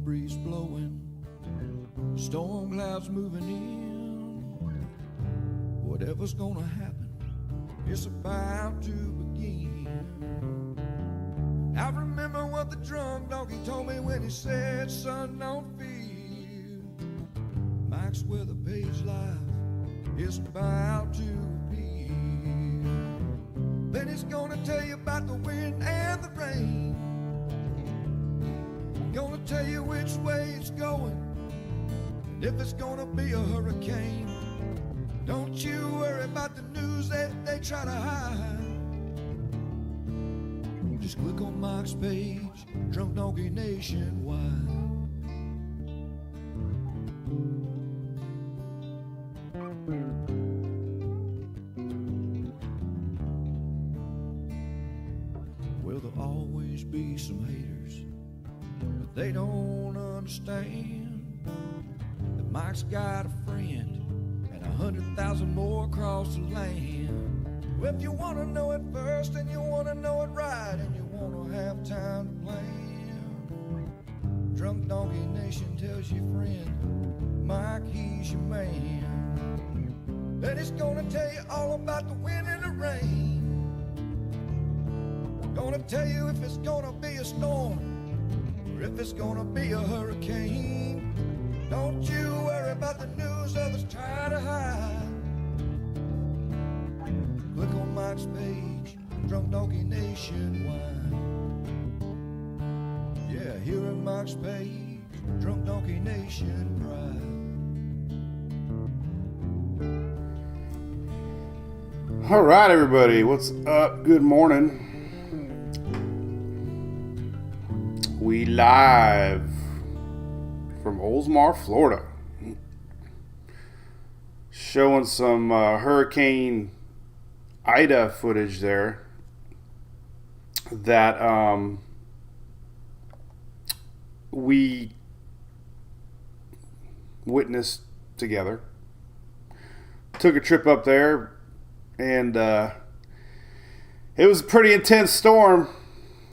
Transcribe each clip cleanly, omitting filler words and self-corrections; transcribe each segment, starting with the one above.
breeze blowing, storm clouds moving in. Whatever's gonna happen, it's about to begin. I remember what the drunk donkey told me when he said, son, don't fear. Mike's where the page life is about to appear. Then he's gonna tell you about the wind and the rain. Gonna tell you which way it's going, and if it's gonna be a hurricane. Don't you worry about the news that they try to hide. Just click on Mike's page, Drunk Donkey Nationwide. Well, there'll always be some haters, but they don't understand that Mike's got a friend and 100,000 more across the land. Well, if you want to know it first and you want to know it right and you want to have time to plan, Drunk Donkey Nation tells your friend Mike, he's your man. Then he's gonna tell you all about the wind and the rain. Gonna tell you if it's gonna be a storm or if it's gonna be a hurricane. Don't you worry about the news others try to hide. Click on Mike's page, Drunk Donkey Nationwide. Yeah, here at Mike's page, Drunk Donkey Nation Pride. All right, everybody, what's up? Good morning. We live from Oldsmar, Florida, showing some Hurricane Ida footage there that we witnessed together. Took a trip up there, and it was a pretty intense storm,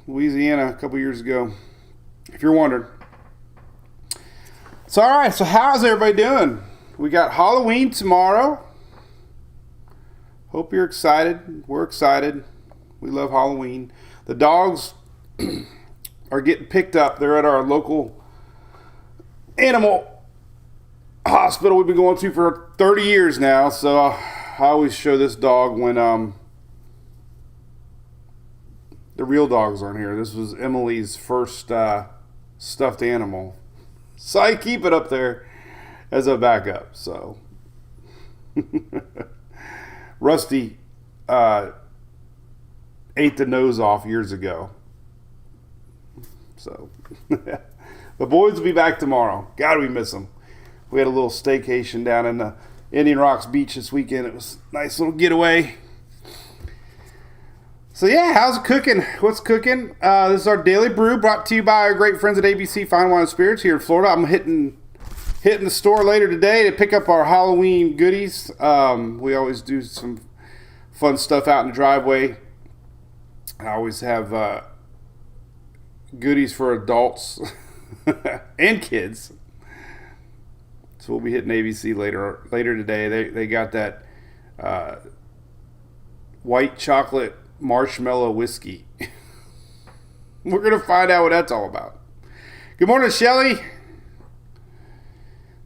Louisiana, a couple years ago, if you're wondering. So, all right, so how's everybody doing? We got Halloween tomorrow. Hope you're excited. We're excited. We love Halloween. The dogs are getting picked up. They're at our local animal hospital we've been going to for 30 years now. So I always show this dog when the real dogs aren't here. This was Emily's first stuffed animal. So I keep it up there as a backup. So Rusty ate the nose off years ago. So the boys will be back tomorrow. God, we miss them. We had a little staycation down in the Indian Rocks Beach this weekend. It was a nice little getaway. So yeah, how's it cooking? What's cooking? This is our daily brew brought to you by our great friends at ABC Fine Wine and Spirits here in Florida. I'm hitting the store later today to pick up our Halloween goodies. We always do some fun stuff out in the driveway. I always have goodies for adults and kids. So we'll be hitting ABC later today. They got that white chocolate marshmallow whiskey. We're going to find out what that's all about. Good morning, Shelly.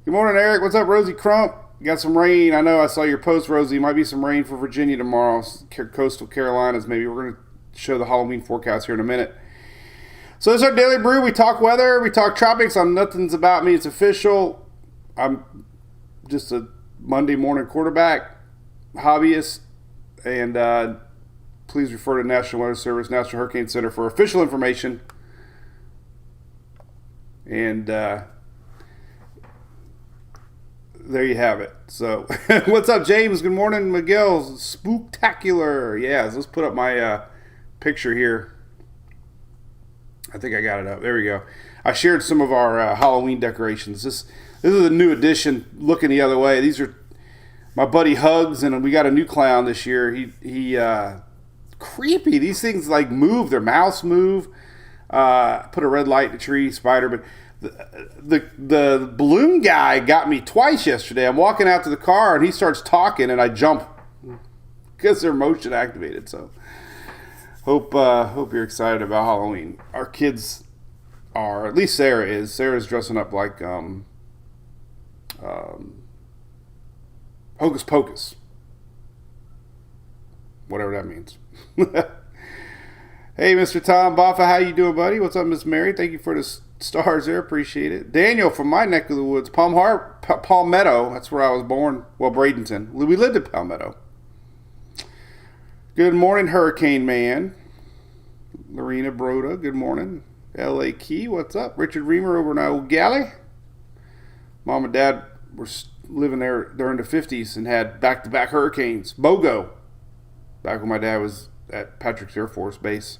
Good morning, Eric. What's up, Rosie Crump? Got some rain. I know I saw your post, Rosie. Might be some rain for Virginia tomorrow. Coastal Carolinas, maybe. We're going to show the Halloween forecast here in a minute. So this is our daily brew. We talk weather. We talk tropics. On Nothing's About Me. It's official. I'm just a Monday morning quarterback, hobbyist, and please refer to National Weather Service, National Hurricane Center for official information. And there you have it. So, what's up, James? Good morning, Miguel. Spooktacular. Yeah, let's put up my picture here. I think I got it up. There we go. I shared some of our Halloween decorations. This is a new addition. Looking the other way. These are my buddy Hugs, and we got a new clown this year. He creepy. These things like move. Their mouths move. Put a red light in the tree, spider. But The balloon guy got me twice yesterday. I'm walking out to the car and he starts talking and I jump because they're motion activated. So hope you're excited about Halloween. Our kids are, at least Sarah is. Sarah's dressing up like Hocus Pocus, whatever that means. Hey, Mr. Tom Boffa, how you doing, buddy? What's up, Miss Mary? Thank you for the stars there. Appreciate it. Daniel from my neck of the woods, Palmetto. That's where I was born. Well, Bradenton. We lived in Palmetto. Good morning, Hurricane Man. Lorena Broda, good morning. L.A. Key, what's up? Richard Reamer over in Old Galley. Mom and Dad were living there during the 50s and had back-to-back hurricanes. BOGO. Back when my dad was at Patrick's Air Force Base.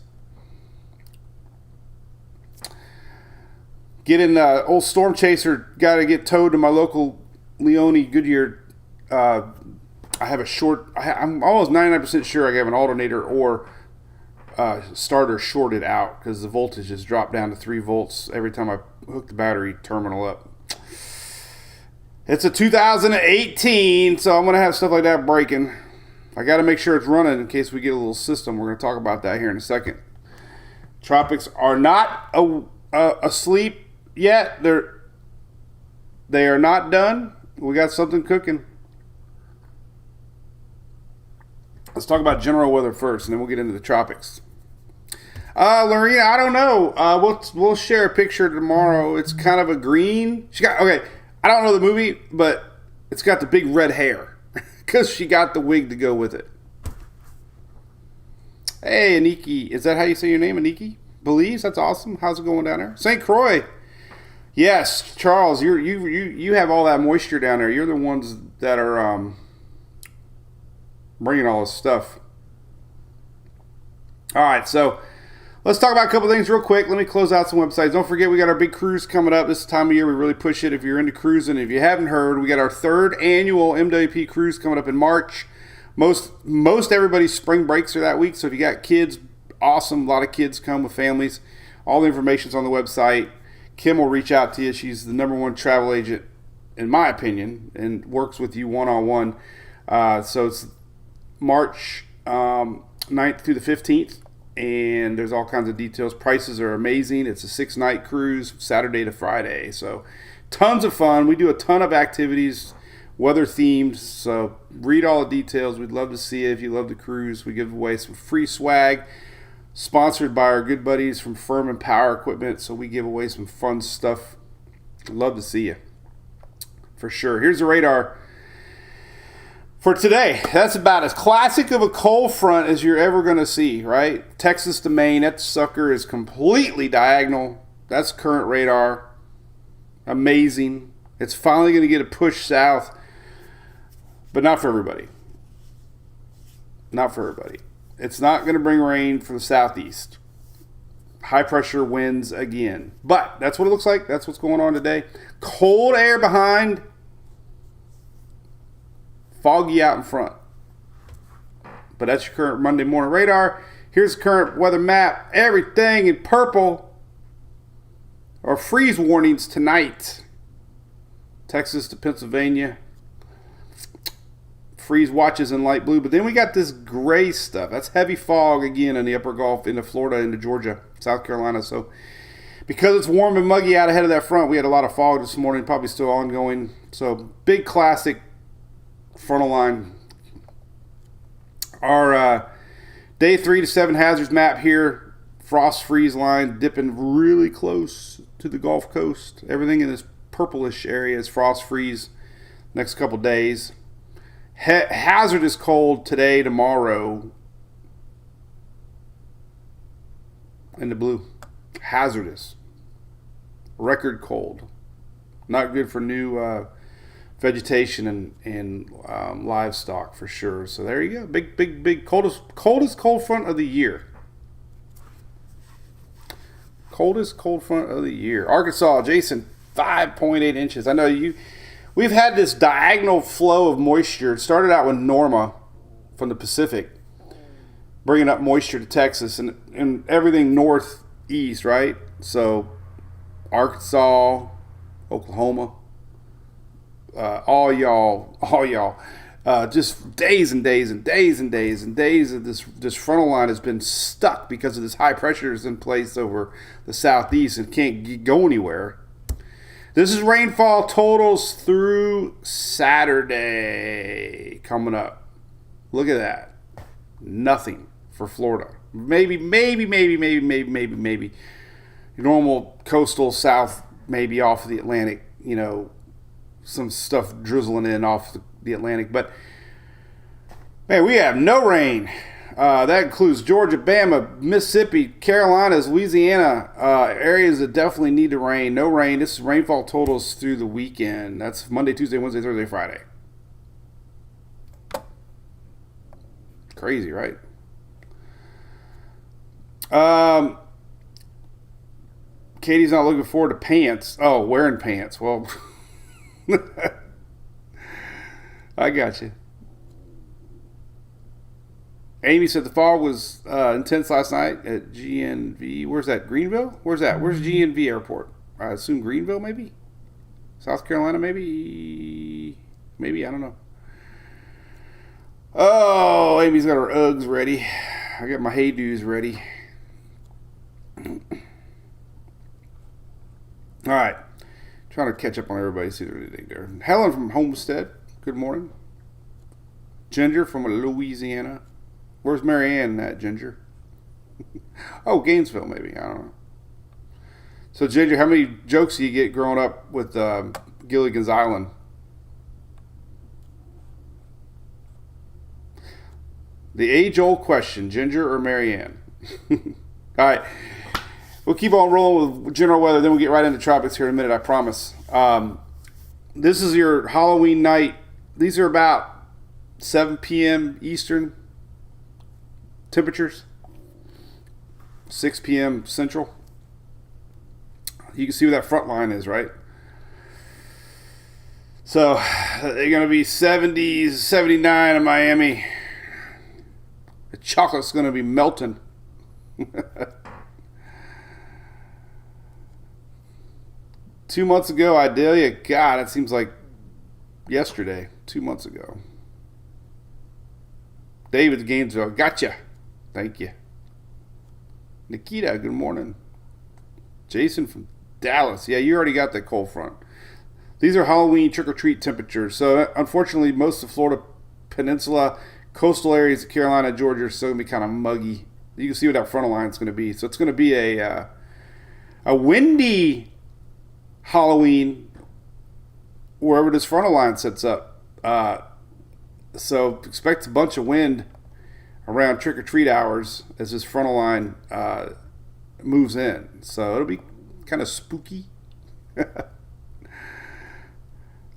Getting old Storm Chaser, got to get towed to my local Leone Goodyear. I'm almost 99% sure I have an alternator or starter shorted out because the voltage has dropped down to 3 volts every time I hook the battery terminal up. It's a 2018, so I'm going to have stuff like that breaking. I got to make sure it's running in case we get a little system. We're going to talk about that here in a second. Tropics are not asleep yet. They are not done. We got something cooking. Let's talk about general weather first, and then we'll get into the tropics. Lorena, I don't know. We'll share a picture tomorrow. It's kind of a green. I don't know the movie, but it's got the big red hair because she got the wig to go with it. Hey, Aniki. Is that how you say your name, Aniki? Belize? That's awesome. How's it going down there? St. Croix. Yes, Charles, you have all that moisture down there. You're the ones that are bringing all this stuff. All right, so let's talk about a couple things real quick. Let me close out some websites. Don't forget, we got our big cruise coming up. This time of year, we really push it if you're into cruising. If you haven't heard, we got our 3rd annual MWP cruise coming up in March. Most everybody's spring breaks are that week, so if you got kids, awesome. A lot of kids come with families. All the information's on the website. Kim will reach out to you. She's the #1 travel agent, in my opinion, and works with you one-on-one. So it's March 9th through the 15th, and there's all kinds of details. Prices are amazing. It's a 6-night cruise, Saturday to Friday. So tons of fun. We do a ton of activities, weather-themed. So read all the details. We'd love to see you if you love the cruise. We give away some free swag. Sponsored by our good buddies from Furman Power Equipment, so we give away some fun stuff. Love to see you, for sure. Here's the radar for today. That's about as classic of a cold front as you're ever going to see, right? Texas to Maine, that sucker is completely diagonal. That's current radar. Amazing. It's finally going to get a push south, but not for everybody. Not for everybody. It's not going to bring rain from the southeast. High pressure winds again. But that's what it looks like. That's what's going on today. Cold air behind. Foggy out in front. But that's your current Monday morning radar. Here's the current weather map. Everything in purple are freeze warnings tonight. Texas to Pennsylvania. Freeze watches in light blue, but then we got this gray stuff. That's heavy fog again in the upper Gulf, into Florida, into Georgia, South Carolina. So because it's warm and muggy out ahead of that front, we had a lot of fog this morning, probably still ongoing. So big classic frontal line. Our day 3 to 7 hazards map here, frost freeze line dipping really close to the Gulf Coast. Everything in this purplish area is frost freeze next couple days. Hazardous cold today, tomorrow. In the blue. Hazardous. Record cold. Not good for new vegetation and livestock for sure. So there you go. Big coldest cold front of the year. Coldest cold front of the year. Arkansas, Jason, 5.8 inches. I know we've had this diagonal flow of moisture. It started out with Norma from the Pacific, bringing up moisture to Texas and everything northeast, right? So Arkansas, Oklahoma, all y'all. Just days and days and days and days and days of this frontal line has been stuck because of this high pressure is in place over the southeast and can't go anywhere. This is rainfall totals through Saturday coming up. Look at that. Nothing for Florida. Maybe. Your normal coastal south, maybe off of the Atlantic, some stuff drizzling in off the Atlantic. But, man, we have no rain. That includes Georgia, Bama, Mississippi, Carolinas, Louisiana, areas that definitely need the rain. No rain. This is rainfall totals through the weekend. That's Monday, Tuesday, Wednesday, Thursday, Friday. Crazy, right? Katie's not looking forward to pants. Oh, wearing pants. Well, I got you. Amy said the fog was intense last night at GNV. Where's that? Greenville? Where's that? Where's GNV Airport? I assume Greenville, maybe? South Carolina, maybe? Maybe, I don't know. Oh, Amy's got her Uggs ready. I got my hey-do's ready. All right. Trying to catch up on everybody. See what they there. Helen from Homestead. Good morning. Ginger from Louisiana. Where's Marianne at, Ginger? Oh, Gainesville, maybe. I don't know. So, Ginger, how many jokes do you get growing up with Gilligan's Island? The age-old question, Ginger or Marianne? All right. We'll keep on rolling with general weather, then we'll get right into tropics here in a minute, I promise. This is your Halloween night. These are about 7 p.m. Eastern temperatures, 6 p.m. Central. You can see where that front line is, right? So they're going to be 70s, 79 in Miami. The chocolate's going to be melting. 2 months ago, Idalia, God, it seems like yesterday, 2 months ago. David Gainesville, gotcha. Thank you. Nikita, good morning. Jason from Dallas. Yeah, you already got that cold front. These are Halloween trick-or-treat temperatures. So, unfortunately, most of Florida Peninsula, coastal areas of Carolina, Georgia are still going to be kind of muggy. You can see what that frontal line is going to be. So, it's going to be a windy Halloween wherever this frontal line sets up. So expect a bunch of wind around trick-or-treat hours as this frontal line moves in. So it'll be kind of spooky.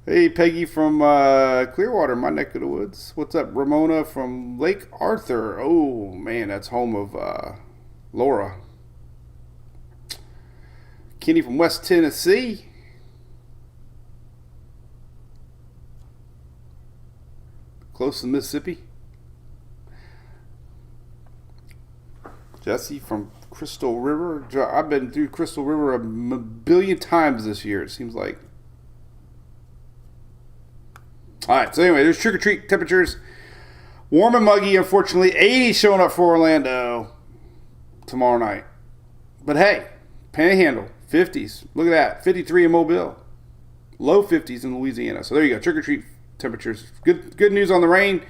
Hey, Peggy from Clearwater, my neck of the woods. What's up? Ramona from Lake Arthur. Oh, man, that's home of Laura. Kenny from West Tennessee. Close to Mississippi. Jesse from Crystal River. I've been through Crystal River a billion times this year, it seems like. All right, so anyway, there's trick-or-treat temperatures. Warm and muggy, unfortunately. 80 showing up for Orlando tomorrow night. But hey, Panhandle, 50s. Look at that, 53 in Mobile. Low 50s in Louisiana. So there you go, trick-or-treat temperatures. Good news on the rain.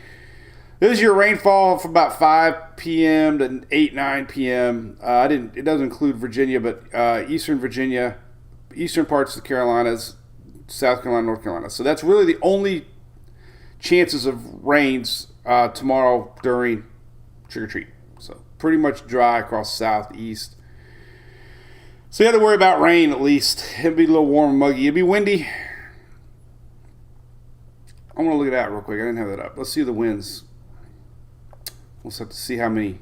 This is your rainfall from about 5 p.m. to 8, 9 p.m. It doesn't include Virginia, but Eastern Virginia, eastern parts of the Carolinas, South Carolina, North Carolina. So that's really the only chances of rains tomorrow during trick-or-treat. So pretty much dry across southeast. So you have to worry about rain at least. It'll be a little warm and muggy. It'll be windy. I want to look at that real quick. I didn't have that up. Let's see the winds. We'll just have to see how many,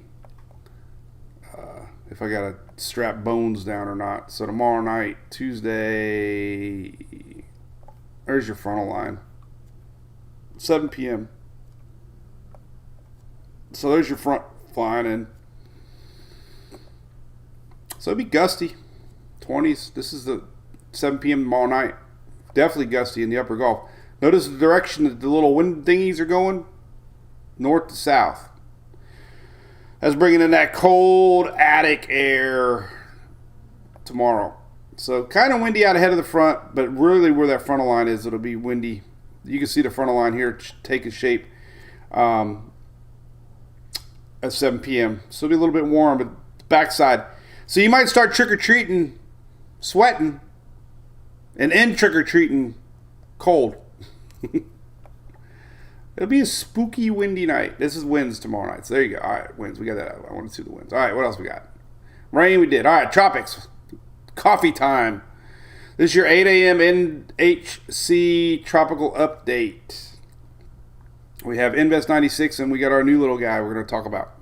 if I got to strap bones down or not. So tomorrow night, Tuesday, there's your frontal line. 7 p.m. So there's your front flying in. So it'll be gusty. 20s. This is the 7 p.m. tomorrow night. Definitely gusty in the upper Gulf. Notice the direction that the little wind thingies are going. North to south. That's bringing in that cold attic air tomorrow. So kind of windy out ahead of the front, but really where that frontal line is, it'll be windy. You can see the frontal line here taking shape at 7 p.m. So it'll be a little bit warm, but backside. So you might start trick-or-treating, sweating, and end trick-or-treating cold. It'll be a spooky, windy night. This is winds tomorrow night. So there you go. All right, winds. We got that out. I want to see the winds. All right, what else we got? Rain we did. All right, tropics. Coffee time. This is your 8 a.m. NHC tropical update. We have Invest 96, and we got our new little guy we're going to talk about.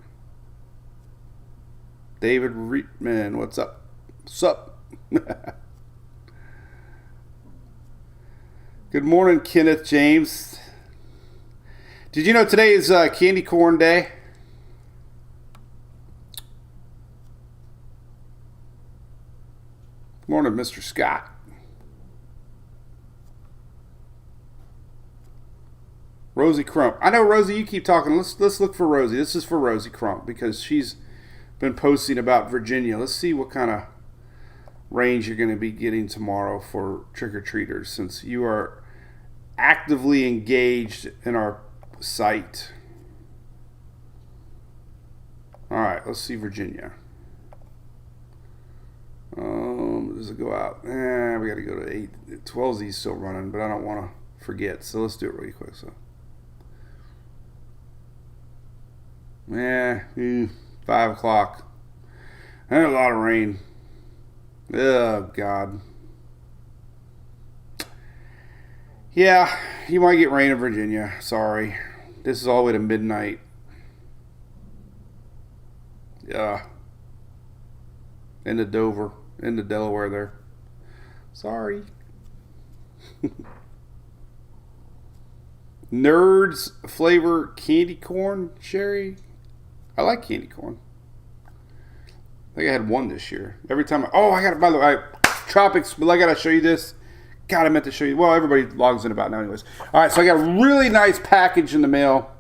David Reitman, what's up? What's up? Good morning, Kenneth James. Did you know today is candy corn day? Good morning, Mr. Scott. Rosie Crump. I know, Rosie, you keep talking. Let's look for Rosie. This is for Rosie Crump because she's been posting about Virginia. Let's see what kind of range you're going to be getting tomorrow for trick-or-treaters since you are actively engaged in our site. All right, let's see Virginia. Does it go out? We got to go to 8. 12Z's still running, but I don't want to forget, so let's do it really quick. So, 5 o'clock. And a lot of rain. Oh, God. Yeah, you might get rain in Virginia. Sorry. This is all the way to midnight. Yeah. Into Dover. Into Delaware there. Sorry. Nerds flavor candy corn, Sherry. I like candy corn. I think I had one this year. Every time I got it, by the way, tropics, but I got to show you this. God, I meant to show you. Well, everybody logs in about now anyways. All right, so I got a really nice package in the mail.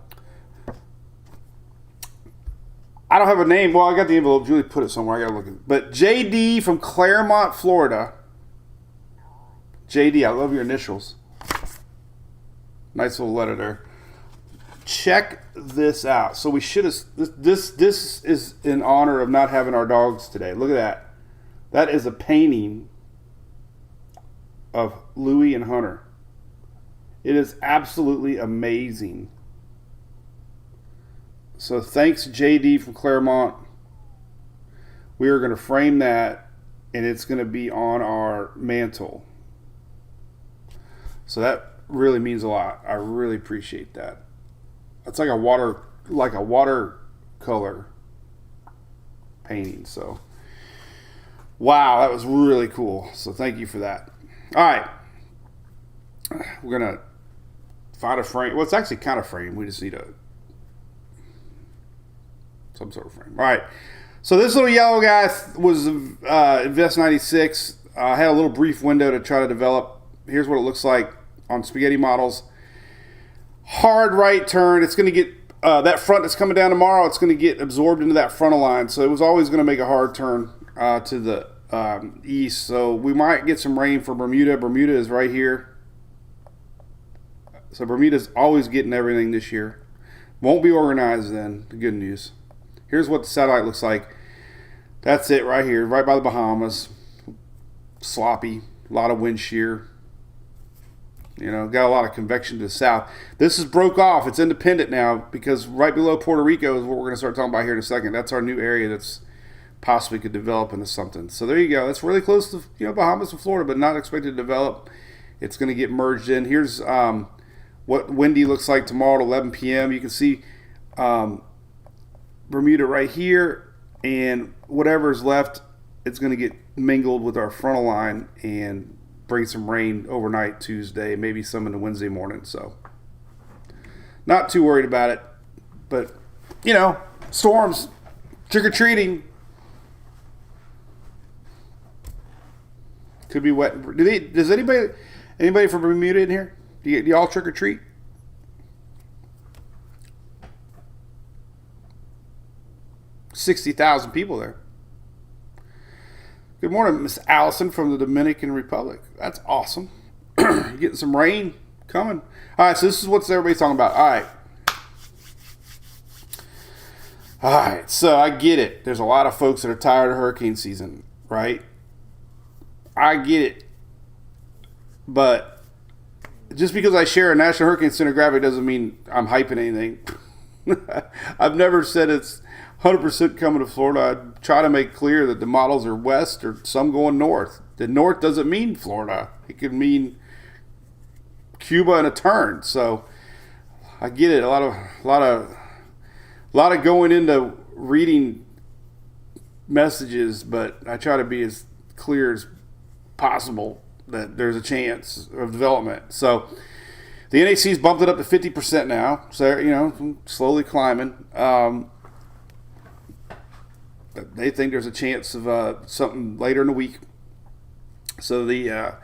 I don't have a name. Well, I got the envelope. Julie put it somewhere. I got to look at it. But JD from Claremont, Florida. JD, I love your initials. Nice little letter there. Check this out. So we should have. This is in honor of not having our dogs today. Look at that. That is a painting of Louie and Hunter. It is absolutely amazing. So thanks, JD from Claremont. We are going to frame that, and it's going to be on our mantle. So that really means a lot. I really appreciate that. It's like a watercolor painting. So, wow, that was really cool. So thank you for that. All right, we're gonna find a frame. Well, it's actually kind of frame. We just need some sort of frame. All right. So this little yellow guy was Invest 96. I had a little brief window to try to develop. Here's what it looks like on spaghetti models. Hard right turn. It's going to get that front that's coming down tomorrow. It's going to get absorbed into that frontal line. So it was always going to make a hard turn to the east. So we might get some rain for Bermuda. Bermuda is right here. So Bermuda's always getting everything this year. Won't be organized then. The good news. Here's what the satellite looks like. That's it right here, right by the Bahamas. Sloppy, a lot of wind shear. You know, got a lot of convection to the south. This is broke off. It's independent now because right below Puerto Rico is what we're going to start talking about here in a second. That's our new area that's possibly could develop into something. So there you go. That's really close to Bahamas and Florida, but not expected to develop. It's going to get merged in. Here's what windy looks like tomorrow at 11 p.m. You can see Bermuda right here, and whatever's left, it's going to get mingled with our frontal line and bring some rain overnight Tuesday, maybe some into Wednesday morning. So not too worried about it, but storms, trick-or-treating. Could be wet. Does anybody from Bermuda in here? Do y'all trick or treat? $60,000 people there. Good morning, Miss Allison from the Dominican Republic. That's awesome. Getting some rain coming. All right, so this is what everybody's talking about. All right, so I get it. There's a lot of folks that are tired of hurricane season, right? I get it. But just because I share a National Hurricane Center graphic doesn't mean I'm hyping anything. I've never said it's 100% coming to Florida. I try to make clear that the models are west or some going north. The north doesn't mean Florida. It could mean Cuba in a turn. So I get it. A lot of going into reading messages, but I try to be as clear as possible that there's a chance of development. So the NHC's bumped it up to 50% now. So, slowly climbing. They think there's a chance of something later in the week. So the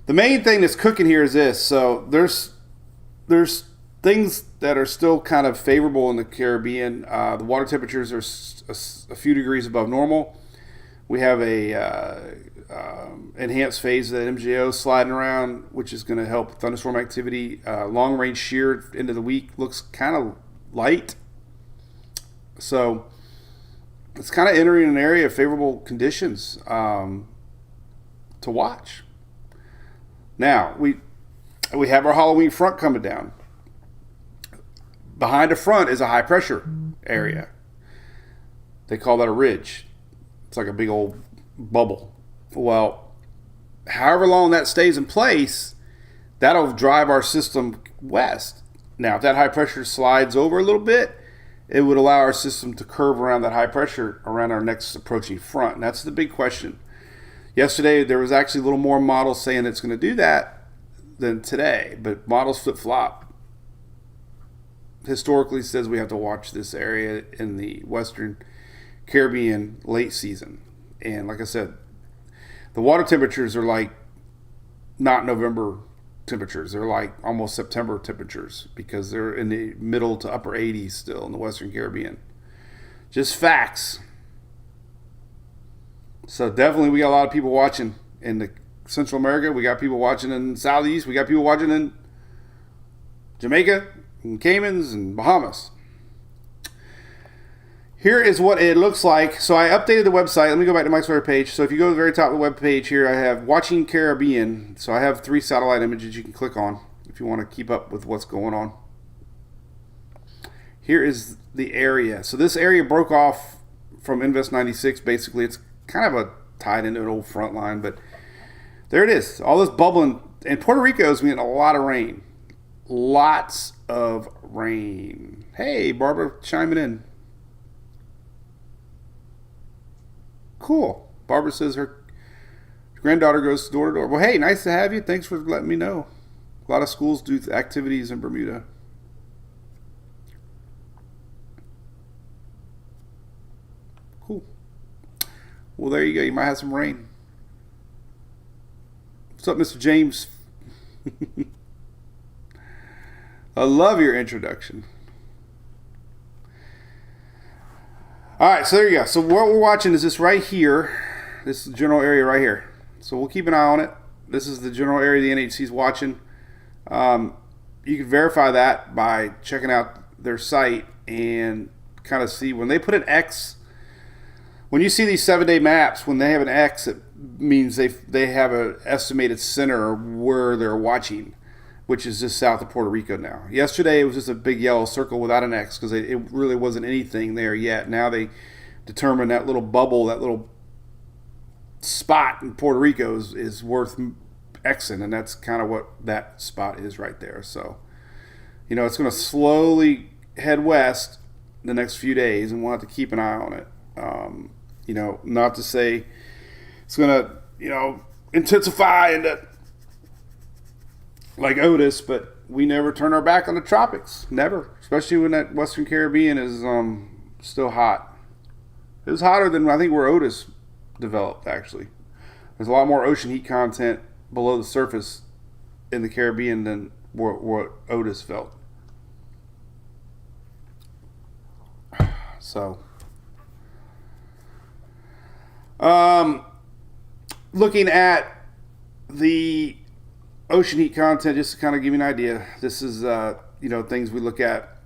main thing that's cooking here is this. So there's things that are still kind of favorable in the Caribbean. The water temperatures are a few degrees above normal. We have a enhanced phase of the MJO sliding around, which is going to help thunderstorm activity. Long range shear into the week looks kind of light. So it's kind of entering an area of favorable conditions to watch. Now, we have our Halloween front coming down. Behind the front is a high pressure area. They call that a ridge. It's like a big old bubble. Well, however long that stays in place, that'll drive our system west. Now, if that high pressure slides over a little bit, it would allow our system to curve around that high pressure around our next approaching front. And that's the big question. Yesterday, there was actually a little more models saying it's going to do that than today, but models flip-flop. Historically says we have to watch this area in the Western Caribbean late season. And like I said, the water temperatures are like not November temperatures. They're like almost September temperatures because they're in the middle to upper 80s still in the Western Caribbean. Just facts. So definitely we got a lot of people watching in the Central America. We got people watching in Southeast. We got people watching in Jamaica and Caymans and Bahamas. Here is what it looks like. So I updated the website. Let me go back to Mike's Weather page. So if you go to the very top of the web page here, I have Watching Caribbean. So I have 3 satellite images you can click on if you want to keep up with what's going on. Here is the area. So this area broke off from Invest 96. Basically, it's kind of tied into an old front line, but there it is. All this bubbling. And Puerto Rico is getting a lot of rain. Lots of rain. Hey, Barbara chiming in. Cool. Barbara says her granddaughter goes door to door. Well, hey, nice to have you. Thanks for letting me know. A lot of schools do activities in Bermuda. Cool. Well, there you go. You might have some rain. What's up, Mr. James? I love your introduction. All right, so there you go. So what we're watching is this right here. This is the general area right here. So we'll keep an eye on it. This is the general area the NHC is watching. You can verify that by checking out their site and kind of see when they put an X. When you see these 7-day maps, when they have an X, it means they have an estimated center where they're watching, which is just south of Puerto Rico now. Yesterday, it was just a big yellow circle without an X because it really wasn't anything there yet. Now they determine that little bubble, that little spot in Puerto Rico is worth Xing, and that's kind of what that spot is right there. So, it's going to slowly head west the next few days, and we'll have to keep an eye on it. Not to say it's going to, intensify into like Otis, but we never turn our back on the tropics. Never. Especially when that Western Caribbean is still hot. It was hotter than I think where Otis developed, actually. There's a lot more ocean heat content below the surface in the Caribbean than what Otis felt. So, looking at the ocean heat content, just to kind of give you an idea, this is things we look at,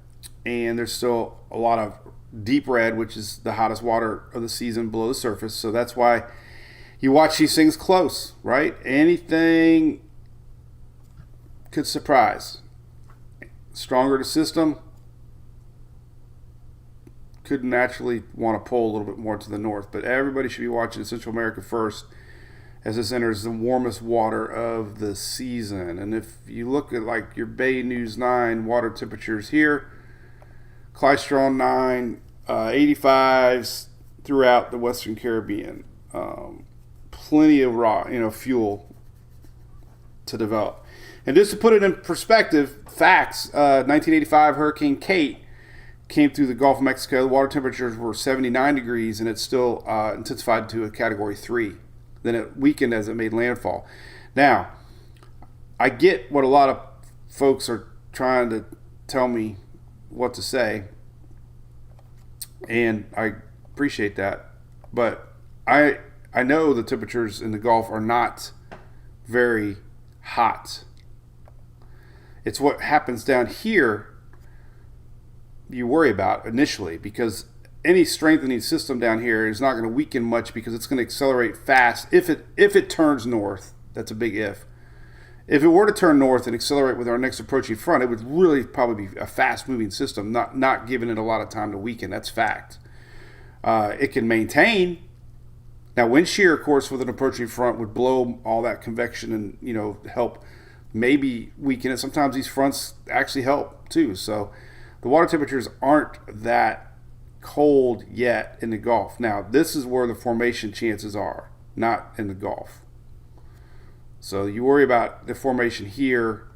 and there's still a lot of deep red, which is the hottest water of the season below the surface. So that's why you watch these things close, right? Anything could surprise. Stronger the system, could naturally want to pull a little bit more to the north, but everybody should be watching Central America first, as this enters the warmest water of the season. And if you look at like your Bay News 9 water temperatures here, Clystron 9, 85s throughout the Western Caribbean. Plenty of raw, fuel to develop. And just to put it in perspective, facts, 1985 Hurricane Kate came through the Gulf of Mexico. The water temperatures were 79 degrees, and it still intensified to a Category 3. Then it weakened as it made landfall. Now, I get what a lot of folks are trying to tell me what to say, and I appreciate that. But I know the temperatures in the Gulf are not very hot. It's what happens down here you worry about initially, because any strengthening system down here is not going to weaken much because it's going to accelerate fast if it turns north. That's a big if. If it were to turn north and accelerate with our next approaching front, it would really probably be a fast-moving system, not giving it a lot of time to weaken. That's fact. It can maintain. Now, wind shear, of course, with an approaching front would blow all that convection and help maybe weaken it. Sometimes these fronts actually help too. So the water temperatures aren't that cold yet in the Gulf. Now, this is where the formation chances are, not in the Gulf. So you worry about the formation here,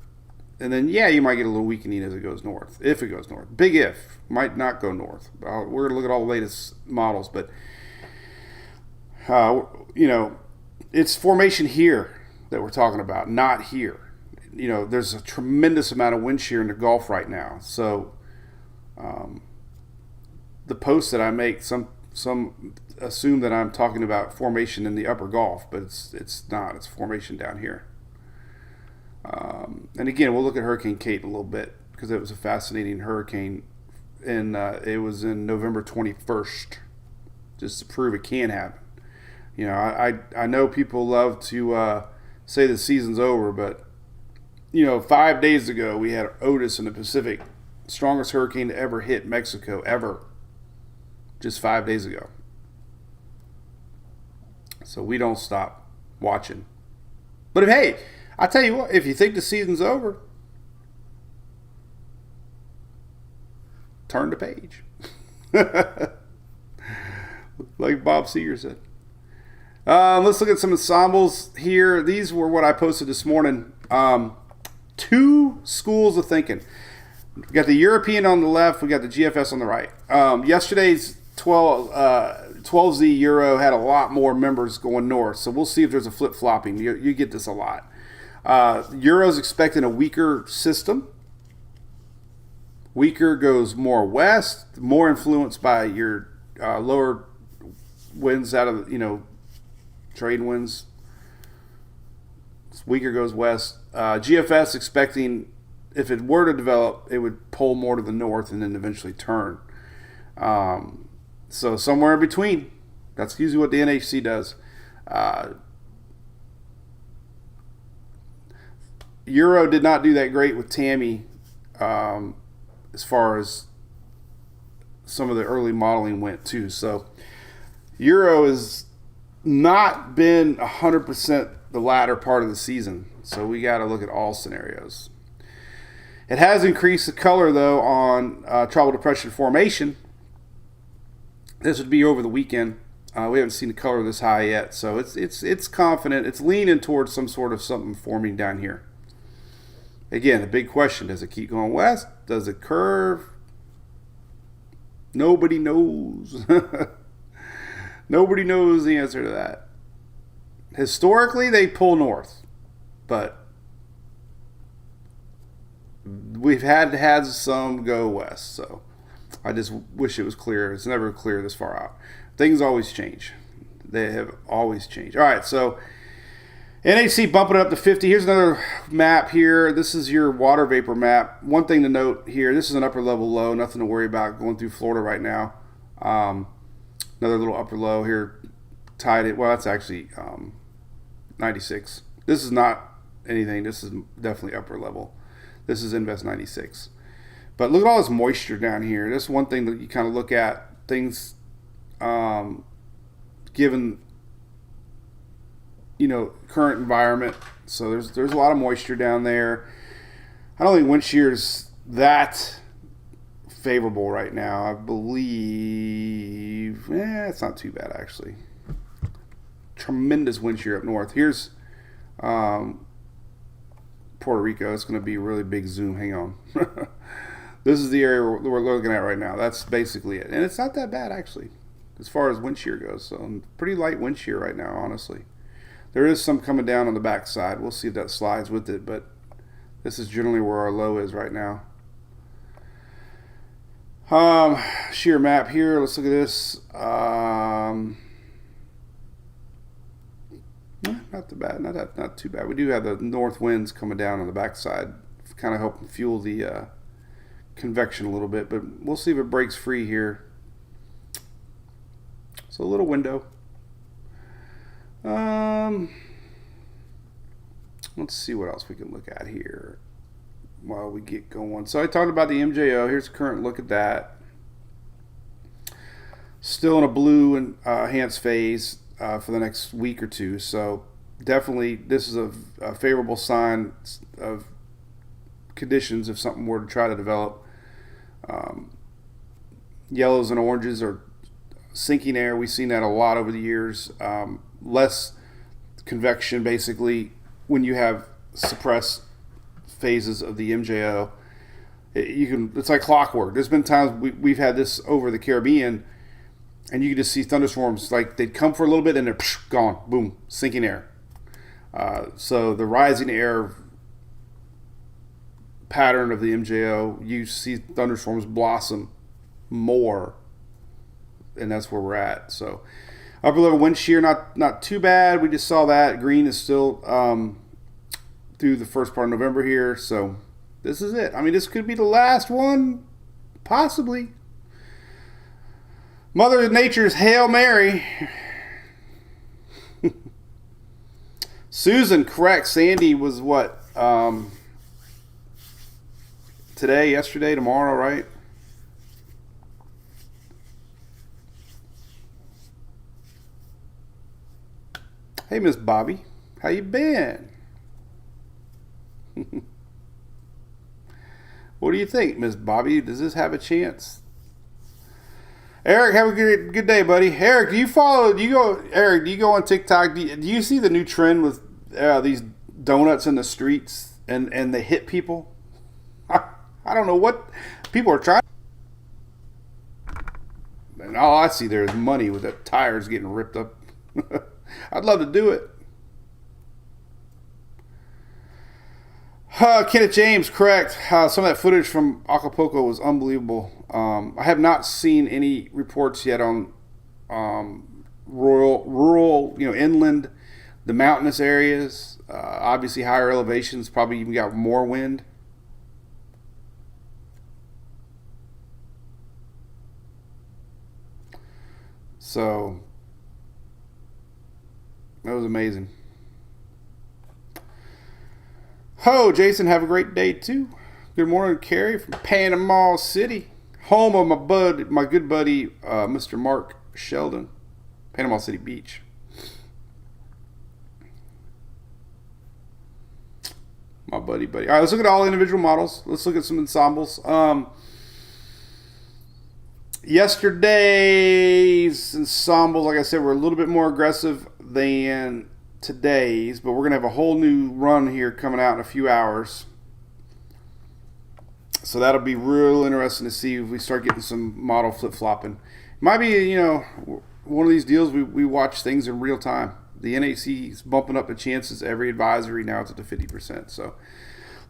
and then, you might get a little weakening as it goes north, if it goes north. Big if. Might not go north. We're going to look at all the latest models, but, it's formation here that we're talking about, not here. There's a tremendous amount of wind shear in the Gulf right now. So the posts that I make, some assume that I'm talking about formation in the upper Gulf, but it's not. It's formation down here. And again, we'll look at Hurricane Kate in a little bit because it was a fascinating hurricane, and it was in November 21st, just to prove it can happen. I know people love to say the season's over, but 5 days ago we had Otis in the Pacific, strongest hurricane to ever hit Mexico ever. Just 5 days ago. So we don't stop watching. But I tell you what, if you think the season's over, turn the page. Like Bob Seger said. Let's look at some ensembles here. These were what I posted this morning. Two schools of thinking. We got the European on the left. We got the GFS on the right. Yesterday's 12Z Euro had a lot more members going north, so we'll see if there's a flip-flopping. You get this a lot. Euro's expecting a weaker system. Weaker goes more west, more influenced by your lower winds out of, trade winds. Weaker goes west. GFS expecting, if it were to develop, it would pull more to the north and then eventually turn. So somewhere in between. That's usually what the NHC does. Euro did not do that great with Tammy as far as some of the early modeling went too. So Euro has not been 100% the latter part of the season. So we got to look at all scenarios. It has increased the color, though, on tropical depression formation. This would be over the weekend. We haven't seen the color this high yet, so it's confident. It's leaning towards some sort of something forming down here. Again, the big question, does it keep going west? Does it curve? Nobody knows. Nobody knows the answer to that. historically they pull north, but we've had some go west. So I just wish it was clear. It's never clear this far out. Things always change. They have always changed. All right, so NHC bumping it up to 50. Here's another map here. This is your water vapor map. One thing to note here, this is an upper level low. Nothing to worry about going through Florida right now. Another little upper low here. Tied it. Well, that's actually 96. This is not anything. This is definitely upper level. This is Invest 96. But look at all this moisture down here. That's one thing that you kind of look at. Things given current environment. So there's a lot of moisture down there. I don't think wind shear is that favorable right now. I believe it's not too bad actually. Tremendous wind shear up north. Here's Puerto Rico. It's going to be a really big zoom. Hang on. This is the area we're looking at right now. That's basically it. And it's not that bad actually as far as wind shear goes. So pretty light wind shear right now, honestly. There is some coming down on the backside. We'll see if that slides with it, but this is generally where our low is right now. Shear map here. Let's look at this. Not too bad. Not too bad. We do have the north winds coming down on the backside, kind of helping fuel the convection a little bit, but we'll see if it breaks free here. So a little window. Let's see what else we can look at here while we get going. So I talked about the MJO. Here's a current look at that. Still in a blue and enhanced phase for the next week or two. So definitely this is a favorable sign of conditions if something were to try to develop. Yellows and oranges are sinking air. We've seen that a lot over the years. Less convection basically when you have suppressed phases of the MJO. It's like clockwork. There's been times we've had this over the Caribbean and you can just see thunderstorms like they'd come for a little bit and they're gone, boom, sinking air. So the rising air pattern of the MJO, you see thunderstorms blossom more, and that's where we're at. So upper level wind shear, not too bad. We just saw that green is still through the first part of November here. So this is it. I mean, this could be the last one, possibly. Mother Nature's Hail Mary. Susan, correct. Sandy was what? Today, yesterday, tomorrow, right? Hey, Miss Bobby. How you been? What do you think, Miss Bobby? Does this have a chance? Eric, have a good day, buddy. Eric, do you go on TikTok? Do you see the new trend with these donuts in the streets and they hit people? I don't know what people are trying. And all I see there is money with the tires getting ripped up. I'd love to do it. Kenneth James, correct. Some of that footage from Acapulco was unbelievable. I have not seen any reports yet on rural, inland, the mountainous areas. Obviously, higher elevations probably even got more wind. So that was amazing. Ho, Jason, have a great day too. Good morning, Carrie from Panama City, home of my good buddy, Mr. Mark Sheldon, Panama City Beach. My buddy. All right, let's look at all individual models. Let's look at some ensembles. Yesterday's ensembles, like I said, were a little bit more aggressive than today's, but we're going to have a whole new run here coming out in a few hours. So that'll be real interesting to see if we start getting some model flip-flopping. Might be, one of these deals we watch things in real time. the NAC is bumping up the chances. Every advisory now it's at the 50%. So,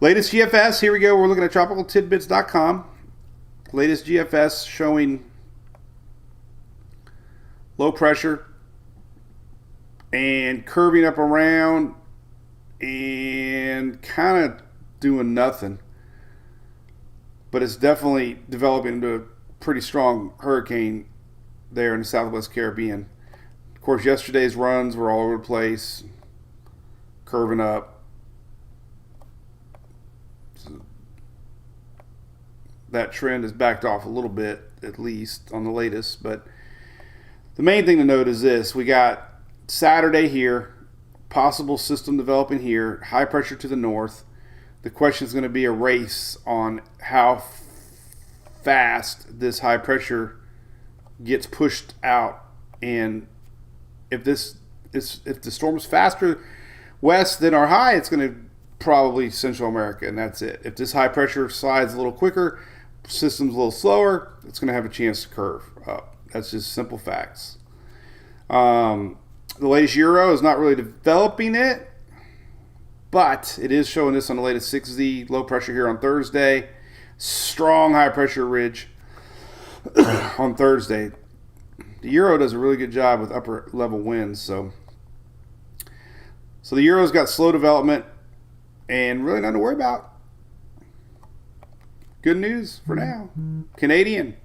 latest GFS, here we go. We're looking at tropicaltidbits.com. Latest GFS showing low pressure and curving up around and kind of doing nothing. But it's definitely developing into a pretty strong hurricane there in the Southwest Caribbean. Of course, yesterday's runs were all over the place, curving up. So that trend has backed off a little bit, at least on the latest. But the main thing to note is this. We got Saturday here, possible system developing here, high pressure to the north. The question is going to be a race on how fast this high pressure gets pushed out, and if the storm is faster west than our high, it's going to probably Central America, and that's it. If this high pressure slides a little quicker, system's a little slower, it's going to have a chance to curve up. That's just simple facts. The latest Euro is not really developing it, but it is showing this on the latest 6Z low pressure here on Thursday. Strong high pressure ridge on Thursday. The Euro does a really good job with upper level winds. So the Euro's got slow development and really nothing to worry about. Good news for now. Canadian.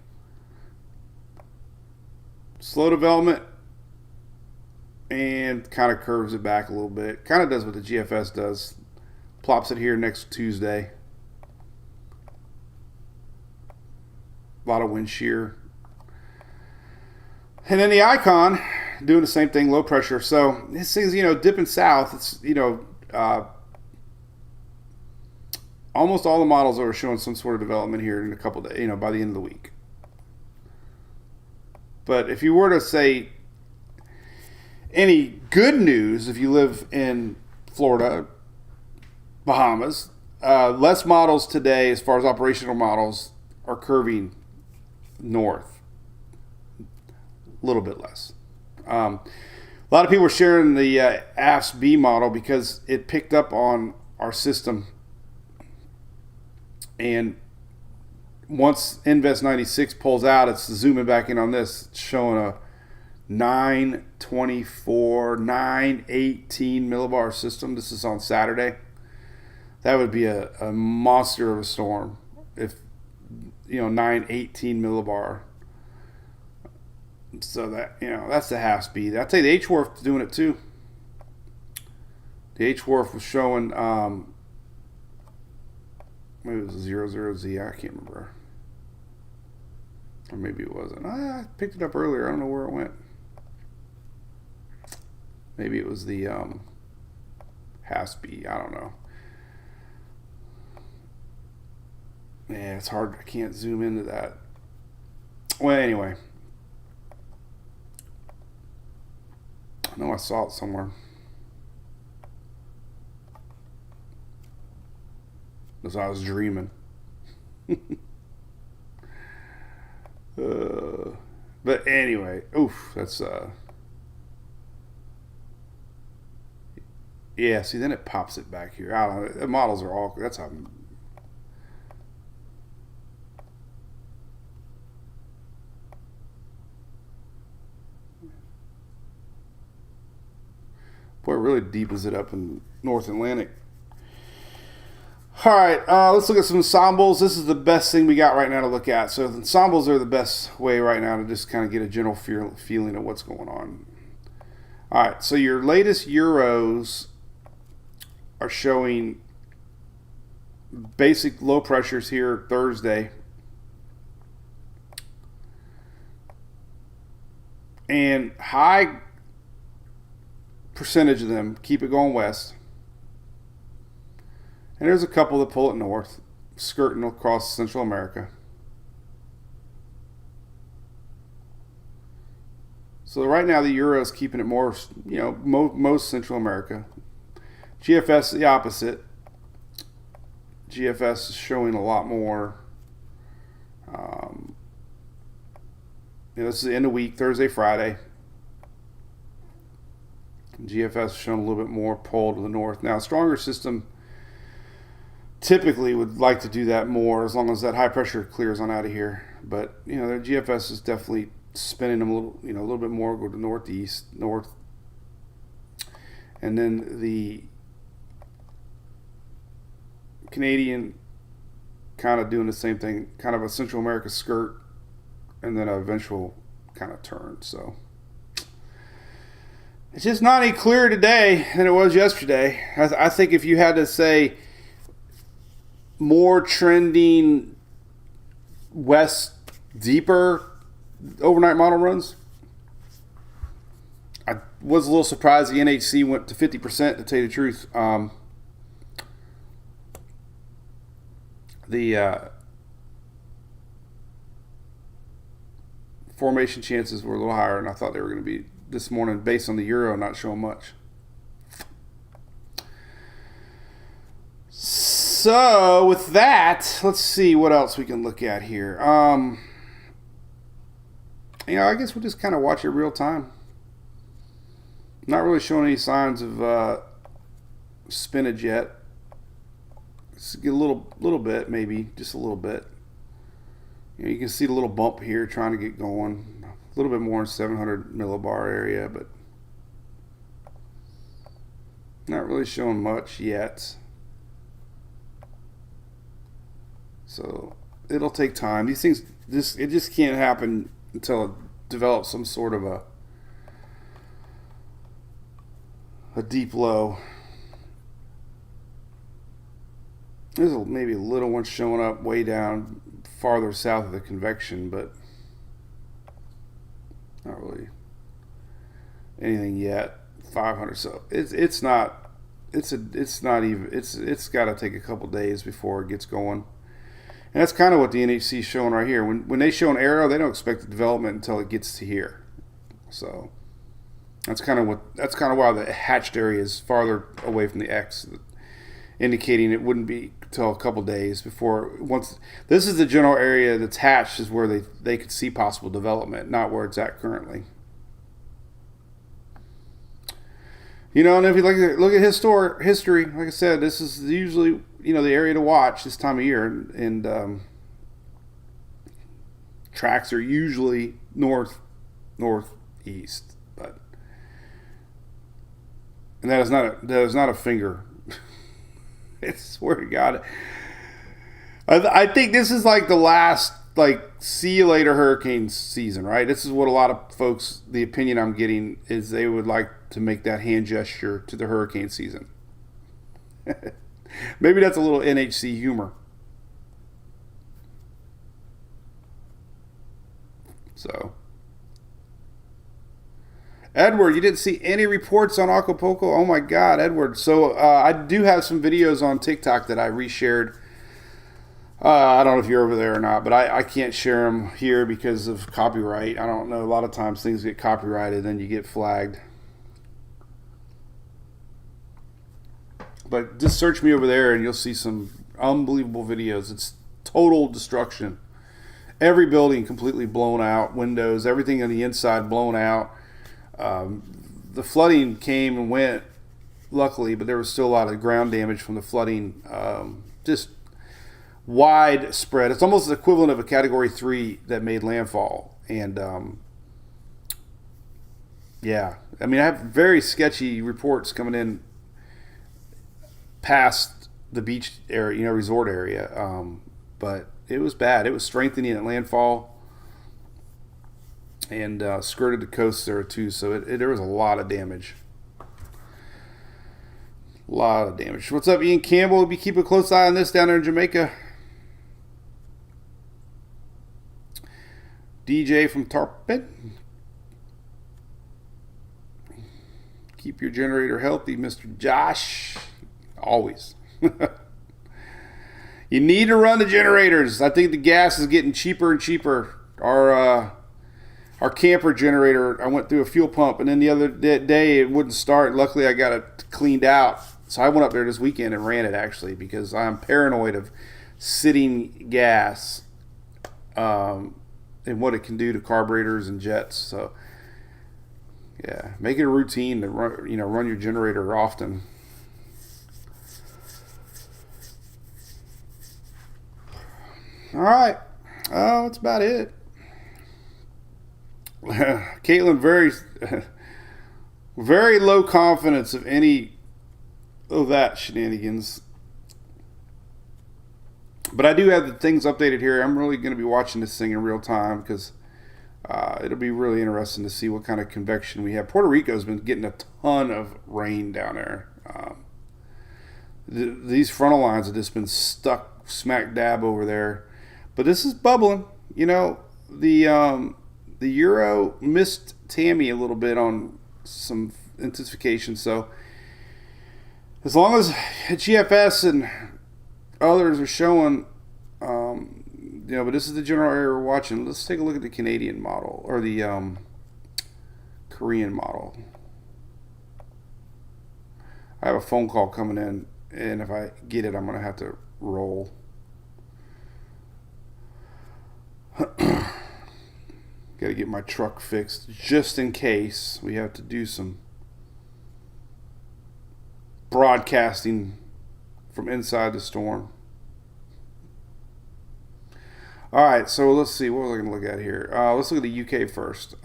Slow development and kind of curves it back a little bit. Kind of does what the GFS does. Plops it here next Tuesday. A lot of wind shear. And then the Icon doing the same thing, low pressure. So this thing's, dipping south. It's, almost all the models are showing some sort of development here in a couple of days, by the end of the week. But if you were to say any good news, if you live in Florida, Bahamas, less models today as far as operational models are curving north. A little bit less. A lot of people are sharing the AFS-B model because it picked up on our system. And once Invest 96 pulls out, it's zooming back in on this. It's showing a 924, 918 millibar system. This is on Saturday. That would be a monster of a storm if, 918 millibar. So that, that's the half speed. I'd say the H-Wharf doing it too. The H-Wharf was showing, maybe it was a 00Z, I can't remember. Or maybe it wasn't. I picked it up earlier. I don't know where it went. Maybe it was the half speed. I don't know. Yeah, it's hard. I can't zoom into that. Well, anyway. I know I saw it somewhere. As I was dreaming. But anyway, that's yeah, see, then it pops it back here. I don't know. The models are all, that's how. Boy, it really deepens it up in North Atlantic. All right, let's look at some ensembles. This is the best thing we got right now to look at. So the ensembles are the best way right now to just kind of get a general feeling of what's going on. All right, so your latest Euros are showing basic low pressures here Thursday. And high percentage of them keep it going west. And there's a couple that pull it north, skirting across Central America. So right now the Euro is keeping it more, most Central America. GFS the opposite. GFS is showing a lot more. This is the end of week, Thursday, Friday. GFS showing a little bit more pull to the north. Now, a stronger system typically would like to do that more as long as that high pressure clears on out of here. But, you know, their GFS is definitely spinning them a little bit more, go to northeast, north. And then the Canadian kind of doing the same thing, kind of a Central America skirt and then an eventual kind of turn. So it's just not any clearer today than it was yesterday. I think if you had to say more trending west, deeper overnight model runs, I was a little surprised the NHC went to 50%, to tell you the truth. The formation chances were a little higher, and I thought they were going to be this morning based on the Euro not showing much. So with that, let's see what else we can look at here. You know, I guess we'll just kind of watch it real time. Not really showing any signs of spinach yet. Let's get a little bit, maybe just a little bit. You know, you can see the little bump here trying to get going. A little bit more in 700 millibar area, but not really showing much yet. So it'll take time. These things, it just can't happen until it develops some sort of a deep low. There's maybe a little one showing up way down farther south of the convection, but not really anything yet. 500. So it's not even. It's got to take a couple days before it gets going. And that's kind of what the NHC is showing right here. When they show an arrow, they don't expect the development until it gets to here. So that's kind of why the hatched area is farther away from the X, indicating it wouldn't be until a couple days before. Once this is the general area that's hatched, is where they could see possible development, not where it's at currently. You know, and if you look at history, like I said, this is usually, you know, the area to watch this time of year, and tracks are usually northeast, and that is not a finger. I swear to God, I think this is like the last see you later hurricane season, right? This is what a lot of folks, the opinion I'm getting is they would like to make that hand gesture to the hurricane season. Maybe that's a little NHC humor. So, Edward, you didn't see any reports on Acapulco? Oh my God, Edward. So I do have some videos on TikTok that I reshared. I don't know if you're over there or not, but I can't share them here because of copyright. I don't know. A lot of times things get copyrighted, then you get flagged. But just search me over there and you'll see some unbelievable videos. It's total destruction. Every building completely blown out, windows, everything on the inside blown out. The flooding came and went, luckily, but there was still a lot of ground damage from the flooding. Just widespread. It's almost the equivalent of a Category 3 that made landfall. And yeah, I mean, I have very sketchy reports coming in past the beach area, you know, resort area. But it was bad. It was strengthening at landfall and skirted the coast there too. So there was a lot of damage. A lot of damage. What's up, Ian Campbell? We'll be keeping a close eye on this down there in Jamaica. DJ from Tarpon. Keep your generator healthy, Mr. Josh. Always. You need to run the generators. I think the gas is getting cheaper and cheaper. Our camper generator, I went through a fuel pump, and then the other day it wouldn't start. Luckily, I got it cleaned out. So I went up there this weekend and ran it, actually, because I'm paranoid of sitting gas and what it can do to carburetors and jets. So Yeah, make it a routine to run your generator often. All right. Oh, that's about it. Caitlin, very low confidence of any of that shenanigans. But I do have the things updated here. I'm really going to be watching this thing in real time because it'll be really interesting to see what kind of convection we have. Puerto Rico's been getting a ton of rain down there. These frontal lines have just been stuck smack dab over there. But this is bubbling. The Euro missed Tammy a little bit on some intensification. So as long as GFS and others are showing, but this is the general area we're watching. Let's take a look at the Canadian model or the Korean model. I have a phone call coming in, and if I get it, I'm going to have to roll. Got to get my truck fixed just in case we have to do some broadcasting from inside the storm. All right, so let's see. What was I going to look at here? Let's look at the UK first.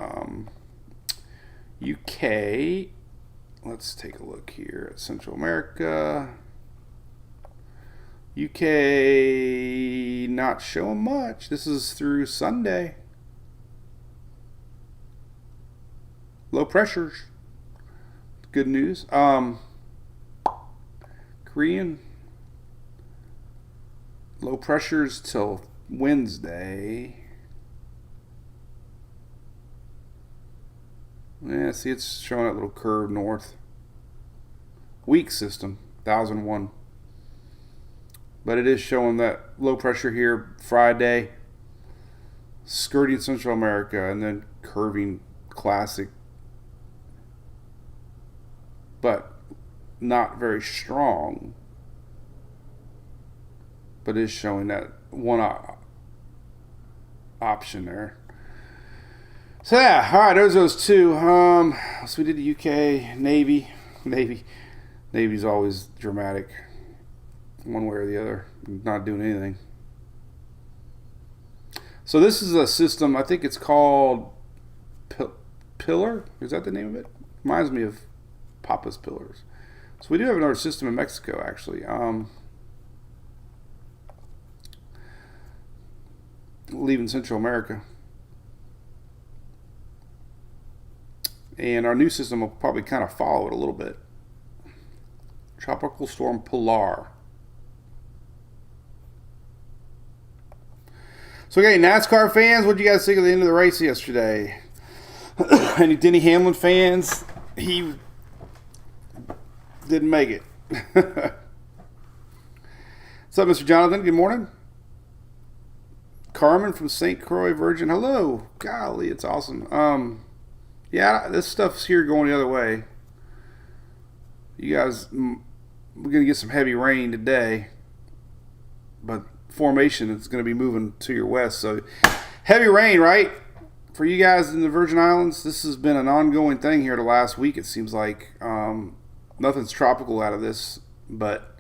UK, let's take a look here at Central America. UK not showing much. This is through Sunday. Low pressures. Good news. Korean low pressures till Wednesday. Yeah, see, it's showing that little curve north. Weak system, 1001. But it is showing that low pressure here Friday, skirting Central America, and then curving classic, but not very strong. But is showing that one option there. So yeah, all right, those two. So we did the UK, Navy. Navy's always dramatic, one way or the other, not doing anything. So this is a system, I think it's called Pillar. Is that the name of it? Reminds me of Papa's Pillars. So we do have another system in Mexico, actually. Leaving Central America. And our new system will probably kind of follow it a little bit. Tropical Storm Pilar. So, okay, NASCAR fans, what did you guys think of the end of the race yesterday? Any Denny Hamlin fans? He didn't make it. What's up, Mr. Jonathan? Good morning. Carmen from St. Croix Virgin. Hello. Golly, it's awesome. Yeah, this stuff's here going the other way. You guys, we're going to get some heavy rain today. But formation is going to be moving to your west. So, heavy rain, right? For you guys in the Virgin Islands, this has been an ongoing thing here the last week, it seems like. Nothing's tropical out of this. But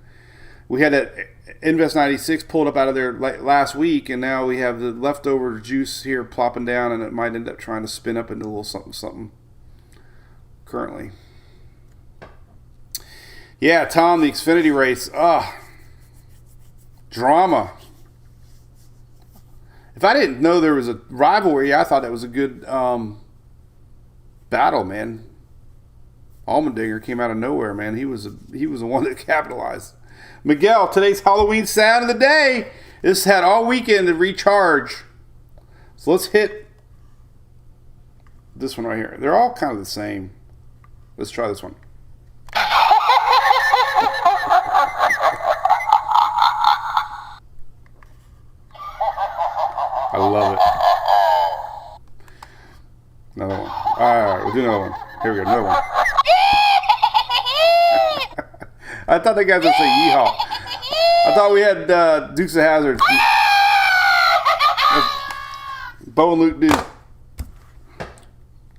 we had that Invest 96 pulled up out of there last week, and now we have the leftover juice here plopping down, and it might end up trying to spin up into a little something currently. Yeah, Tom, the Xfinity race. Drama. If I didn't know there was a rivalry, I thought that was a good battle, man. Allmendinger came out of nowhere, man. He was the one that capitalized. Miguel, today's Halloween sound of the day. This had all weekend to recharge. So let's hit this one right here. They're all kind of the same. Let's try this one. I love it. Another one. All right, we'll do another one. Here we go, another one. I thought that guy was going to say yeehaw. I thought we had Dukes of Hazzard. Bo and Luke Duke.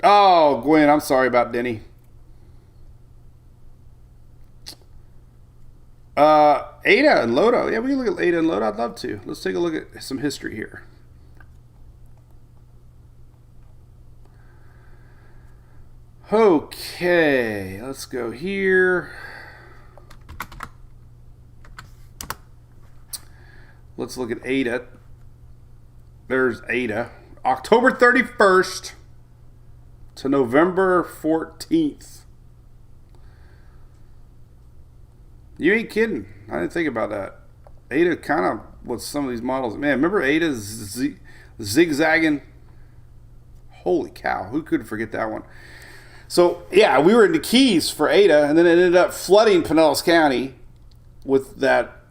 Oh, Oh, Gwen, I'm sorry about Denny. Ada and Lodo. Yeah, we can look at Ada and Lodo. I'd love to. Let's take a look at some history here. Okay, let's go here. Let's look at Ada. There's Ada. October 31st to November 14th. You ain't kidding. I didn't think about that. Ada kind of was some of these models. Man, remember Ada's zigzagging? Holy cow. Who could forget that one? So, yeah, we were in the Keys for Ada, and then it ended up flooding Pinellas County with that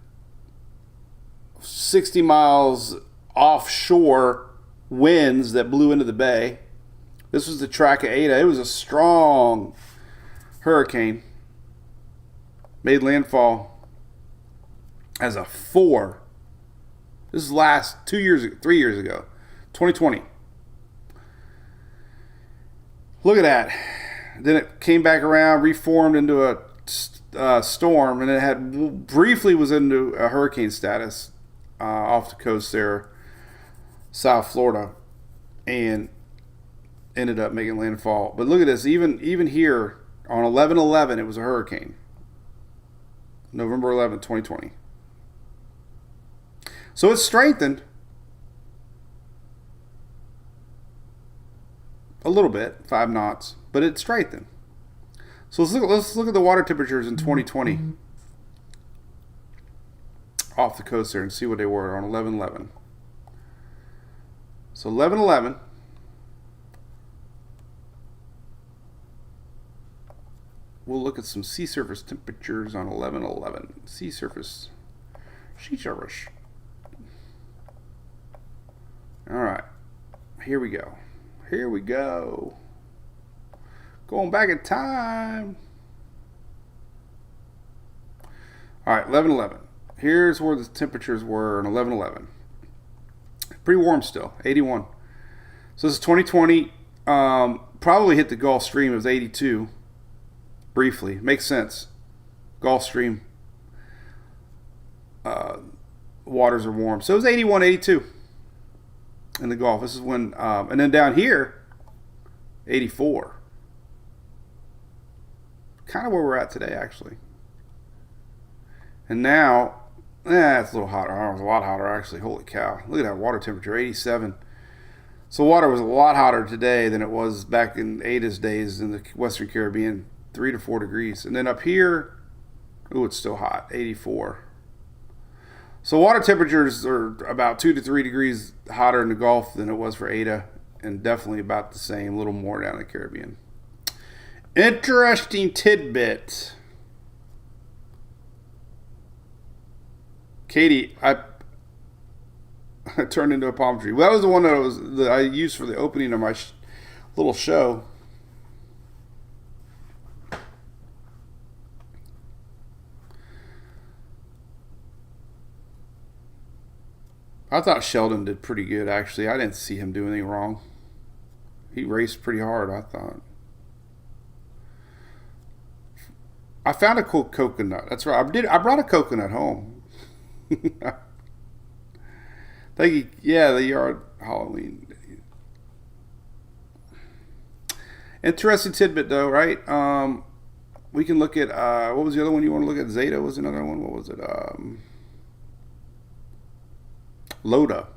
60 miles offshore winds that blew into the bay. This was the track of Ada. It was a strong hurricane. Made landfall as a 4. This is last 3 years ago, 2020. Look at that. Then it came back around, reformed into a storm, and it had briefly was into a hurricane status off the coast there, South Florida, and ended up making landfall. But look at this. Even here on 11/11, it was a hurricane. November 11, 2020. So it's strengthened a little bit, 5 knots, but it's strengthened. So let's look at the water temperatures in 2020 off the coast there and see what they were on 11/11. So 11/11. We'll look at some sea surface temperatures on 11/11. Sea surface. All right. Here we go. Going back in time. All right, 11/11. Here's where the temperatures were on 11/11. Pretty warm still, 81. So this is 2020. Probably hit the Gulf Stream. It was 82. Briefly. Makes sense. Gulf Stream. Waters are warm. So it was 81, 82 in the Gulf. This is when, and then down here, 84. Kind of where we're at today, actually. And now, it's a little hotter. It was a lot hotter, actually. Holy cow. Look at that water temperature, 87. So water was a lot hotter today than it was back in Ada's days in the Western Caribbean, 3 to 4 degrees. And then up here, it's still hot, 84. So water temperatures are about 2 to 3 degrees hotter in the Gulf than it was for Ada, and definitely about the same, a little more down in the Caribbean. Interesting tidbit. Katie, I turned into a palm tree. Well, that was the one that I used for the opening of my little show. I thought Sheldon did pretty good, actually. I didn't see him do anything wrong. He raced pretty hard, I thought. I found a cool coconut. That's right. I brought a coconut home. Thank you. Yeah, the yard Halloween. Interesting tidbit, though, right? We can look at what was the other one you want to look at? Zeta was another one. What was it? Loda.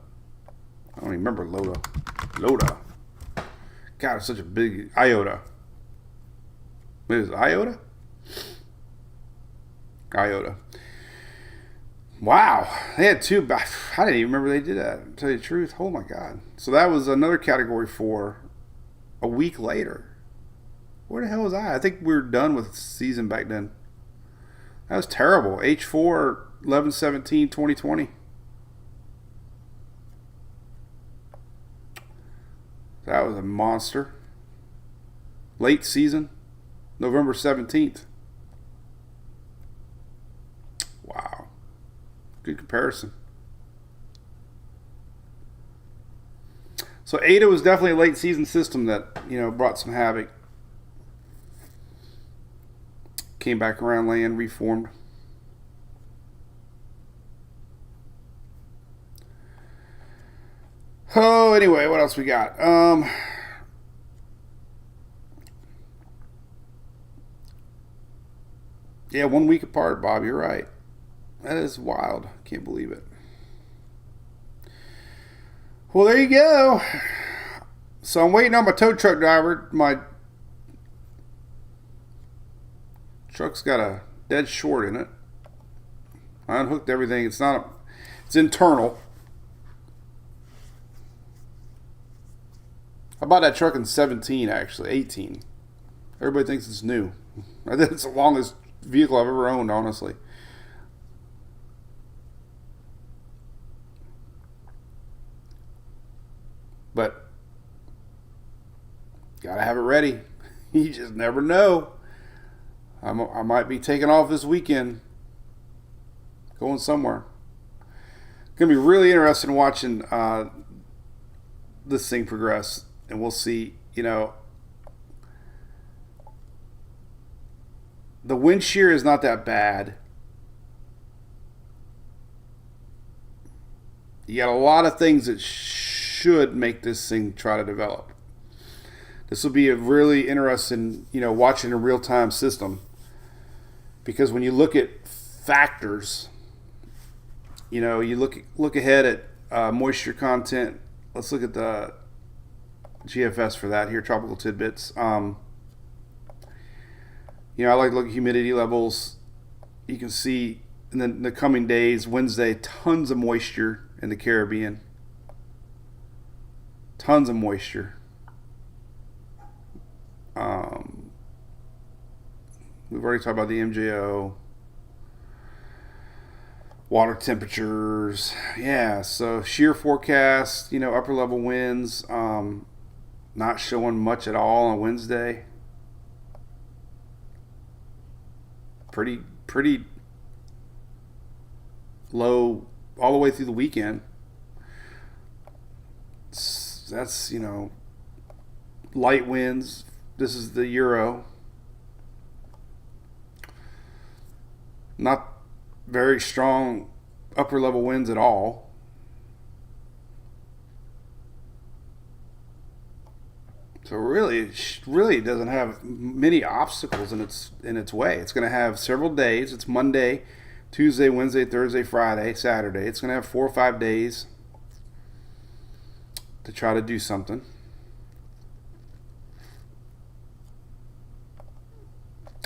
I don't even remember Loda. God, it's such a big Iota. What is it, Iota? Iota. Wow, they had 2. I didn't even remember they did that, to tell you the truth. Oh my God. So that was another category 4 a week later. Where the hell was I? I think we were done with the season back then. That was terrible. H4, 11/17/2020. That was a monster. Late season, November 17th. Wow. Good comparison. So Ada was definitely a late season system that, brought some havoc. came back around land, reformed. Oh, anyway, what else we got? Yeah, 1 week apart, Bob. You're right. That is wild. Can't believe it. Well, there you go. So I'm waiting on my tow truck driver. My truck's got a dead short in it. I unhooked everything. It's internal. I bought that truck in 17, actually, 18. Everybody thinks it's new. I think it's the longest vehicle I've ever owned, honestly. But gotta have it ready. You just never know. I might be taking off this weekend, going somewhere. Gonna be really interesting watching this thing progress, and we'll see. You know, the wind shear is not that bad. You got a lot of things that should make this thing try to develop. This will be a really interesting, watching a real-time system, because when you look at factors, you look ahead at moisture content. Let's look at the GFS for that here, tropical tidbits. I like to look at humidity levels. You can see in the coming days, Wednesday, tons of moisture in the Caribbean. Tons of moisture. We've already talked about the MJO. Water temperatures. Yeah, so shear forecast, upper level winds, not showing much at all on Wednesday. Pretty low all the way through the weekend. That's, light winds. This is the Euro. Not very strong upper level winds at all. So it really doesn't have many obstacles in its way. It's going to have several days. It's Monday, Tuesday, Wednesday, Thursday, Friday, Saturday. It's going to have 4 or 5 days to try to do something.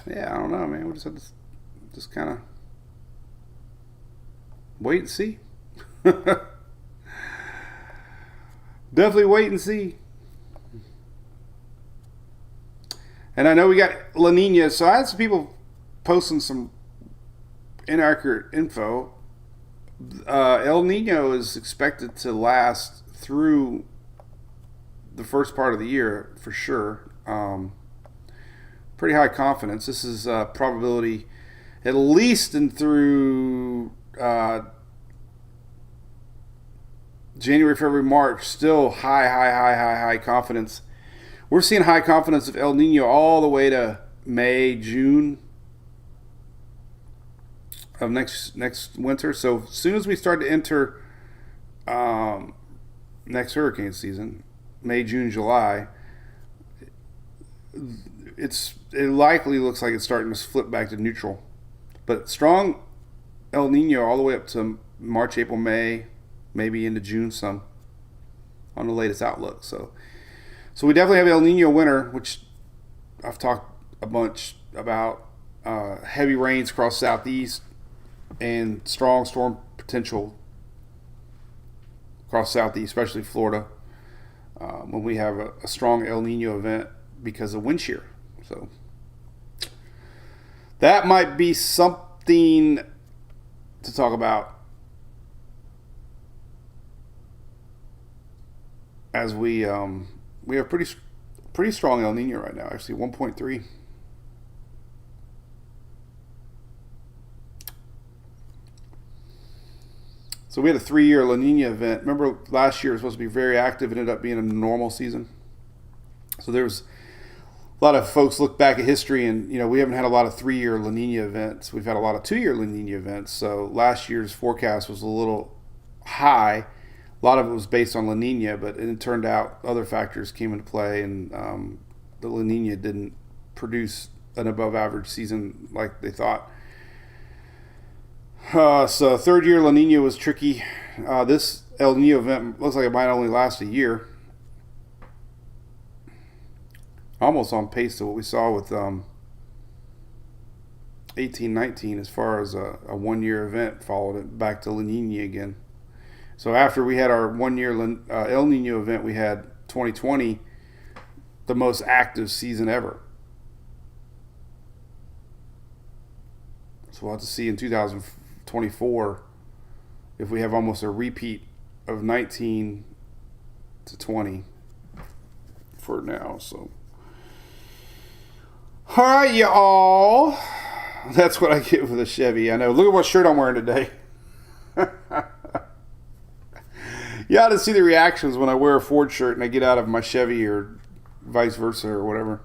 Yeah, I don't know, man. We just have to just kind of wait and see. Definitely wait and see. And I know we got La Nina, so I had some people posting some inaccurate info. El Nino is expected to last through the first part of the year for sure. Pretty high confidence. This is probability at least in through January, February, March. Still high confidence. We're seeing high confidence of El Nino all the way to May, June of next winter. So as soon as we start to enter next hurricane season, May, June, July, it likely looks like it's starting to flip back to neutral. But strong El Nino all the way up to March, April, May, maybe into June some on the latest outlook. So we definitely have El Nino winter, which I've talked a bunch about. Heavy rains across southeast and strong storm potential across southeast, especially Florida, when we have a strong El Nino event because of wind shear. So that might be something to talk about as we have pretty strong El Nino right now, actually 1.3. So we had a 3-year La Nina event. Remember last year it was supposed to be very active. It ended up being a normal season. So there was lot of folks look back at history and, we haven't had a lot of 3-year La Nina events. We've had a lot of 2-year La Nina events. So last year's forecast was a little high. A lot of it was based on La Nina, but it turned out other factors came into play, and the La Nina didn't produce an above average season like they thought. So 3rd-year La Nina was tricky. This El Nino event looks like it might only last a year. Almost on pace to what we saw with 18-19 as far as a 1-year event, followed it back to La Nina again. So after we had our 1-year El Nino event, we had 2020, the most active season ever. So we'll have to see in 2024 if we have almost a repeat of 19 to 20 for now. So, all right, y'all. That's what I get with a Chevy. I know. Look at what shirt I'm wearing today. You ought to see the reactions when I wear a Ford shirt and I get out of my Chevy, or vice versa, or whatever.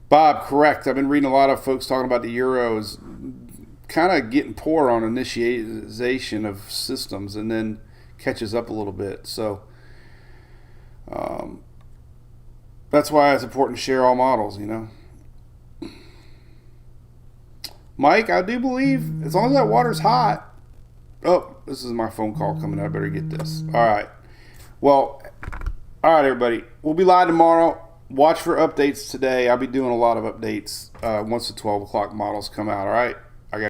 Bob, correct. I've been reading a lot of folks talking about the Euros kind of getting poor on initiation of systems and then catches up a little bit. So that's why it's important to share all models, Mike, I do believe as long as that water's hot. Oh, this is my phone call coming. I better get this. All right. Well, all right, everybody. We'll be live tomorrow. Watch for updates today. I'll be doing a lot of updates once the 12 o'clock models come out. All right.